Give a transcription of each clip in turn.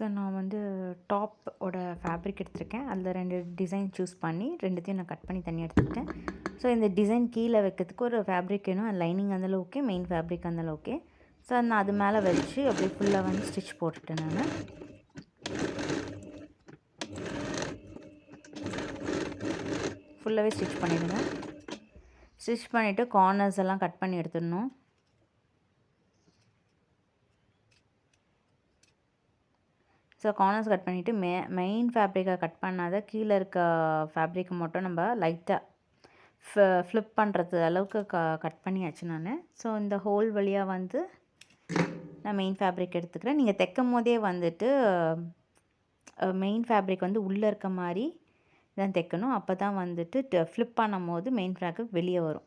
So நான் வந்து டாப்போட fabric எடுத்திருக்கேன். அதில் 2 டிசைன் சூஸ் பண்ணி 2த்தையும் நான் கட் பண்ணி தனியாக எடுத்துக்கிட்டேன். ஸோ இந்த டிசைன் கீழே வைக்கிறதுக்கு ஒரு ஃபேப்ரிக் வேணும். லைனிங் இருந்தாலும் ஓகே, மெயின் ஃபேப்ரிக் இருந்தாலும் ஓகே. ஸோ நான் அது மேலே வச்சு அப்படியே ஃபுல்லாக வந்து ஸ்டிச் போட்டுட்டேன் நான். ஃபுல்லாகவே ஸ்டிச் பண்ணிவிடுங்க. ஸ்டிச் பண்ணிவிட்டு கார்னர்ஸ் எல்லாம் கட் பண்ணி எடுத்துடணும். ஸோ கார்னர்ஸ் கட் பண்ணிவிட்டு மெயின் ஃபேப்ரிக்கை கட் பண்ணாத கீழே இருக்க ஃபேப்ரிக்கை மட்டும் நம்ம லைட்டாக ஃப்ளிப் பண்ணுறது அளவுக்கு கட் பண்ணியாச்சு நான். ஸோ இந்த ஹோல் வழியாக வந்து நான் மெயின் ஃபேப்ரிக் எடுத்துக்கிறேன். நீங்கள் தைக்கும் போதே வந்துட்டு மெயின் ஃபேப்ரிக் வந்து உள்ளே இருக்க மாதிரி தான் தைக்கணும். அப்போ தான் வந்துட்டு ஃப்ளிப் பண்ணும் போது மெயின் ஃபேப்ரிக் வெளியே வரும்.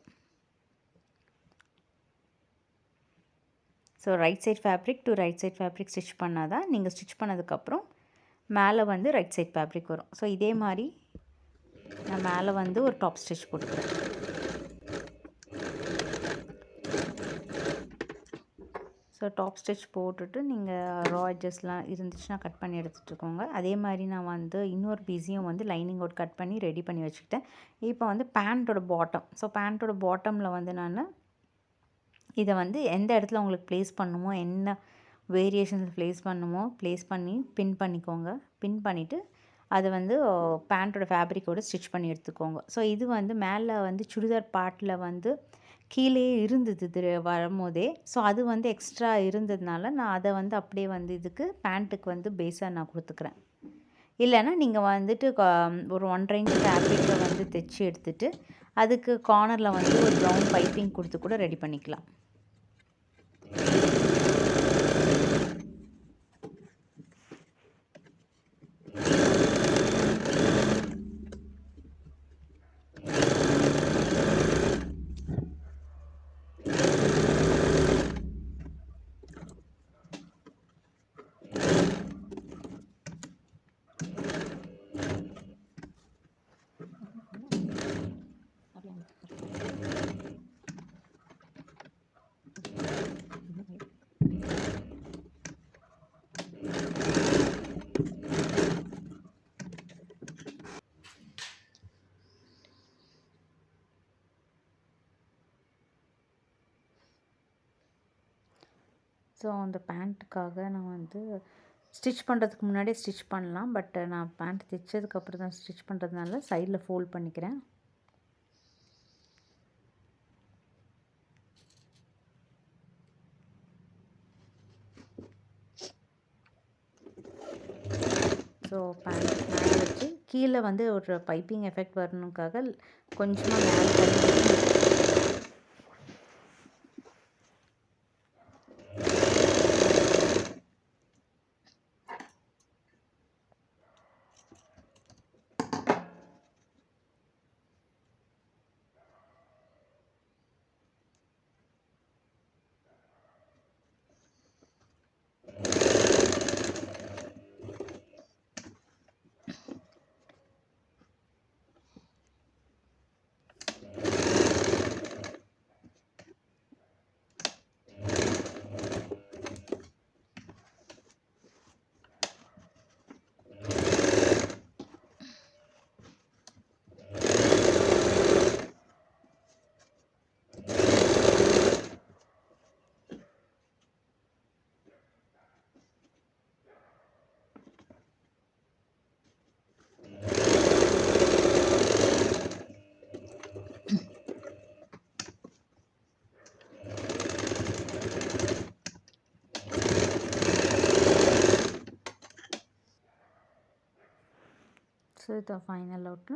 So right side fabric to right side fabric stitch பண்ணால் தான் நீங்கள் ஸ்டிச் பண்ணதுக்கப்புறம் மேலே வந்து ரைட் சைட் ஃபேப்ரிக் வரும். ஸோ இதே மாதிரி நான் மேலே வந்து ஒரு டாப் ஸ்டிச் போட்டுக்கிறேன். ஸோ டாப் ஸ்டிச் போட்டுட்டு நீங்கள் ரா எட்ஜஸ்லாம் இருந்துச்சுன்னா கட் பண்ணி எடுத்துகிட்டுக்கோங்க. அதே மாதிரி நான் வந்து இன்னொரு பீஸையும் வந்து லைனிங்கோடு கட் பண்ணி ரெடி பண்ணி வச்சுக்கிட்டேன். இப்போ வந்து பேண்ட்டோட பாட்டம். ஸோ பேண்ட்டோட பாட்டமில் வந்து நான் இதை வந்து எந்த இடத்துல உங்களுக்கு ப்ளேஸ் பண்ணணுமோ, என்ன வேரியேஷன்ஸ் ப்ளேஸ் பண்ணி பின் பண்ணிக்கோங்க. பின் பண்ணிவிட்டு அதை வந்து பேண்ட்டோட ஃபேப்ரிக்கோடு ஸ்டிச் பண்ணி எடுத்துக்கோங்க. ஸோ இது வந்து மேலே வந்து சுடிதார் பார்ட்டில் வந்து கீழே இருந்தது இது வரும்போதே. ஸோ அது வந்து எக்ஸ்ட்ரா இருந்ததுனால நான் அதை வந்து அப்படியே வந்து இதுக்கு பேண்ட்டுக்கு வந்து பேஸாக நான் கொடுத்துக்கிறேன். இல்லைன்னா நீங்கள் வந்துட்டு ஒரு 1.5 இன்ச் ஃபேப்ரிக்கை வந்து தைச்சி எடுத்துகிட்டு அதுக்கு கார்னரில் வந்து ஒரு ப்ரௌன் பைப்பிங் கொடுத்து கூட ரெடி பண்ணிக்கலாம். ஸோ அந்த பேண்ட்டுக்காக நான் வந்து ஸ்டிச் பண்ணுறதுக்கு முன்னாடியே ஸ்டிச் பண்ணலாம். பட் நான் பேண்ட் தைச்சதுக்கப்புறம் தான் ஸ்டிச் பண்ணுறதுனால சைடில் ஃபோல்ட் பண்ணிக்கிறேன். ஸோ பேண்ட் மேலே வச்சு கீழே வந்து ஒரு பைப்பிங் எஃபெக்ட் வரணுக்காக கொஞ்சமாக மேலே பண்ணி ஸோ இது ஃபைனல் அவுட்டு.